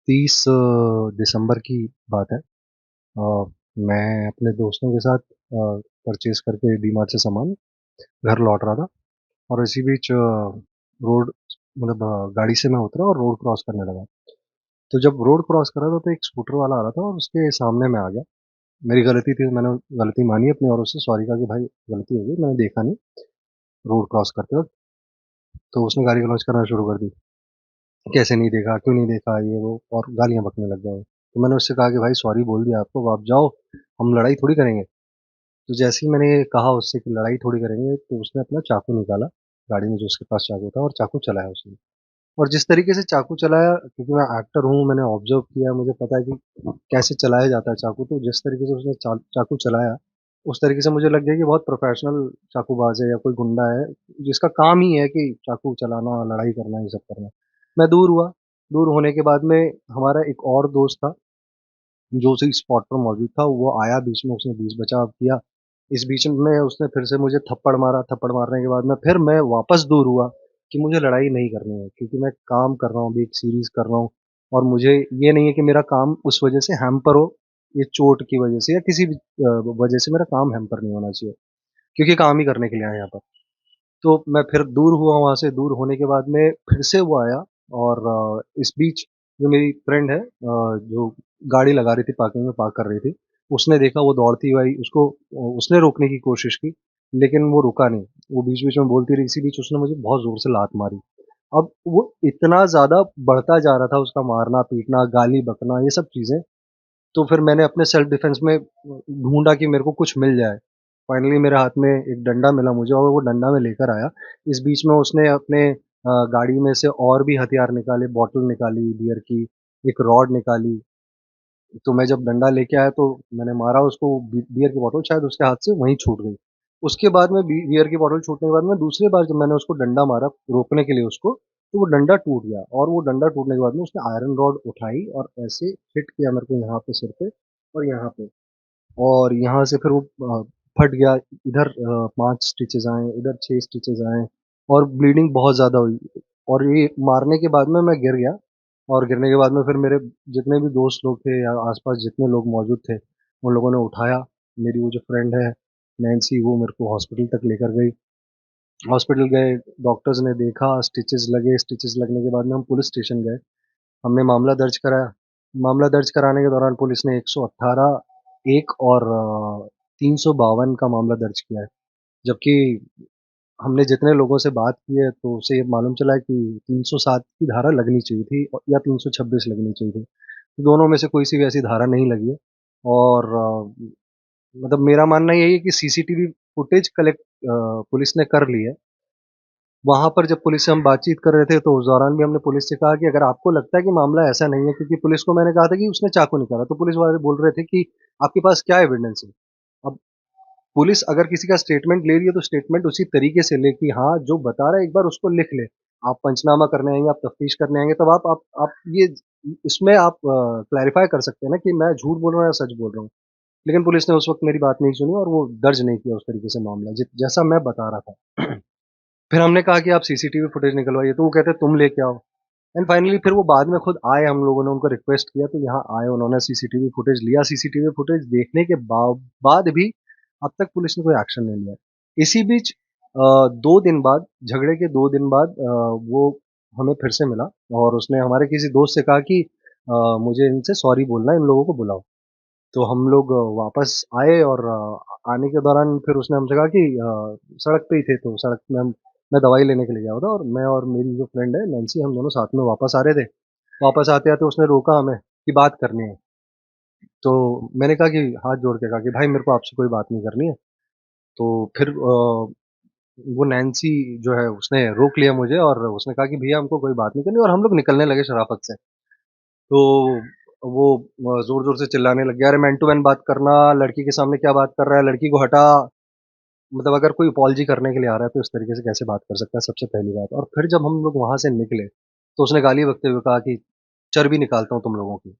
30 दिसंबर की बात है। मैं अपने दोस्तों के साथ परचेज़ करके डीमार्ट से सामान घर लौट रहा था और इसी बीच रोड मतलब गाड़ी से मैं उतरा और रोड क्रॉस करने लगा। तो जब रोड क्रॉस कर रहा था तो एक स्कूटर वाला आ रहा था और उसके सामने मैं आ गया। मेरी गलती थी, मैंने गलती मानी अपनी और उससे सॉरी कहा कि भाई गलती हो गई, मैंने देखा नहीं रोड क्रॉस करते वक़्त। तो उसने गाली गलौज करना शुरू कर दी। कैसे नहीं देखा, क्यों नहीं देखा, ये वो और गालियाँ बकने लग गया वो। तो मैंने उससे कहा कि भाई सॉरी बोल दिया आपको, अब आप जाओ, हम लड़ाई थोड़ी करेंगे। तो जैसे ही मैंने कहा उससे कि लड़ाई थोड़ी करेंगे, तो उसने अपना चाकू निकाला, गाड़ी में जो उसके पास चाकू था और चाकू चलाया उसने। और जिस तरीके से चाकू चलाया, क्योंकि मैं एक्टर हूँ, मैंने ऑब्ज़र्व किया, मुझे पता है कि कैसे चलाया जाता है चाकू, तो जिस तरीके से उसने चाकू चलाया, उस तरीके से मुझे लग गया कि बहुत प्रोफ़ेशनल चाकूबाज़ है या कोई गुंडा है, जिसका काम ही है कि चाकू चलाना, लड़ाई करना, ये सब करना। मैं दूर हुआ, दूर होने के बाद में हमारा एक और दोस्त था, जो उसी स्पॉट पर मौजूद था, वो आया बीच में, उसने बीच बचाव किया। इस बीच में उसने फिर से मुझे थप्पड़ मारा, थप्पड़ मारने के बाद में फिर मैं वापस दूर हुआ कि मुझे लड़ाई नहीं करनी है, क्योंकि मैं काम कर रहा हूँ, अभी एक सीरीज़ कर रहा हूँ और मुझे ये नहीं है कि मेरा काम उस वजह से हैम्पर हो, ये चोट की वजह से या किसी भी वजह से मेरा काम हैम्पर नहीं होना चाहिए, क्योंकि काम ही करने के लिए आए हैं यहाँ पर। तो मैं फिर दूर हुआ वहाँ से, दूर होने के बाद में फिर से वो आया और इस बीच जो मेरी फ्रेंड है जो गाड़ी लगा रही थी, पार्किंग में पार्क कर रही थी, उसने देखा, वो दौड़ती हुई आई, उसको उसने रोकने की कोशिश की, लेकिन वो रुका नहीं। वो बीच-बीच में बोलती रही, इसी बीच उसने मुझे बहुत ज़ोर से लात मारी। अब वो इतना ज़्यादा बढ़ता जा रहा था उसका मारना-पीटना, गाली बकना, ये सब चीज़ें, तो फिर मैंने अपने सेल्फ डिफेंस में ढूँढा कि मेरे को कुछ मिल जाए। फाइनली मेरे हाथ में एक डंडा मिला मुझे और वो डंडा मैं लेकर आया। इस बीच में उसने अपने गाड़ी में से और भी हथियार निकाले, बॉटल निकाली बियर की, एक रॉड निकाली। तो मैं जब डंडा लेके आया तो मैंने मारा उसको, बियर की बॉटल शायद उसके हाथ से वहीं छूट गई। उसके बाद में बियर की बॉटल छूटने के बाद में दूसरी बार जब मैंने उसको डंडा मारा रोकने के लिए उसको, तो वो डंडा टूट गया और वो डंडा टूटने के बाद में उसने आयरन रॉड उठाई और ऐसे हिट किया मेरे को यहाँ पे सिर पे और यहाँ पे। और यहाँ से फिर वो फट गया, इधर 5 स्टिचेज़ आए, इधर 6 स्टिचेज़ आए और ब्लीडिंग बहुत ज़्यादा हुई और ये मारने के बाद में मैं गिर गया और गिरने के बाद में फिर मेरे जितने भी दोस्त लोग थे या आस-पास जितने लोग मौजूद थे, उन लोगों ने उठाया। मेरी वो जो फ्रेंड है, नैन्सी, वो मेरे को हॉस्पिटल तक लेकर गई। हॉस्पिटल गए, डॉक्टर्स ने देखा, स्टिचेज़ लगे, स्टिचेज़ लगने के बाद में हम पुलिस स्टेशन गए। हमने मामला दर्ज कराया। मामला दर्ज कराने के दौरान पुलिस ने 118 एक और 352 का मामला दर्ज किया है। जबकि हमने जितने लोगों से बात की है तो उसे ये मालूम चला है कि 307 की धारा लगनी चाहिए थी या 326 लगनी चाहिए थी। दोनों में से कोई सी भी ऐसी धारा नहीं लगी है और मतलब मेरा मानना यही है कि सीसीटीवी फुटेज कलेक्ट पुलिस ने कर ली है। वहाँ पर जब पुलिस से हम बातचीत कर रहे थे, तो उस दौरान भी हमने पुलिस से कहा कि अगर आपको लगता है कि मामला ऐसा नहीं है, क्योंकि पुलिस को मैंने कहा था कि उसने चाकू निकाला, तो पुलिस वाले बोल रहे थे कि आपके पास क्या एविडेंस है? अब पुलिस अगर किसी का स्टेटमेंट ले रही है, तो स्टेटमेंट उसी तरीके से ले कि हाँ, जो बता रहा है एक बार उसको लिख ले। आप पंचनामा करने आएँगे, आप तफ्तीश करने आएँगे, तब आप ये इसमें आप क्लैरिफ़ाई कर सकते हैं ना कि मैं झूठ बोल रहा हूँ या सच बोल रहा हूँ। लेकिन पुलिस ने उस वक़्त मेरी बात नहीं सुनी और वो दर्ज नहीं किया उस तरीके से मामला, जैसा मैं बता रहा था। फिर हमने कहा कि आप सीसीटीवी फुटेज निकलवाइए, तो वो कहते तुम लेके आओ एंड फाइनली फिर वो बाद में खुद आए, हम लोगों ने उनको रिक्वेस्ट किया तो यहाँ आए, उन्होंने सीसीटीवी फुटेज लिया, सीसीटीवी फुटेज देखने के बाद भी अब तक पुलिस ने कोई एक्शन नहीं लिया। इसी बीच 2 दिन बाद, झगड़े के 2 दिन बाद वो हमें फिर से मिला और उसने हमारे किसी दोस्त से कहा कि मुझे इनसे सॉरी बोलना है, इन लोगों को बुलाओ। तो हम लोग वापस आए और आने के दौरान फिर उसने हमसे कहा कि सड़क पे ही थे, तो सड़क में हम मैं दवाई लेने के लिए गया हुआ था और मैं और मेरी जो फ्रेंड है नैन्सी, हम दोनों साथ में वापस आ रहे थे। वापस आते-आते उसने रोका हमें कि बात करनी है। तो मैंने कहा कि हाथ जोड़ के कहा कि भाई मेरे को आपसे कोई बात नहीं करनी है। तो फिर वो नैन्सी जो है उसने रोक लिया मुझे और उसने कहा कि भैया हमको कोई बात नहीं करनी और हम लोग निकलने लगे शराफ़त से। तो वो ज़ोर-ज़ोर से चिल्लाने लग गया, "अरे मैन टू मैन बात करना, लड़की के सामने क्या बात कर रहा है? लड़की को हटा।" मतलब अगर कोई अपॉलजी करने के लिए आ रहा है, तो इस तरीके से कैसे बात कर सकता है, सबसे पहली बात। और फिर जब हम लोग वहाँ से निकले, तो उसने गाली बकते हुए कहा कि, "चर्बी निकालता हूँ तुम लोगों की।"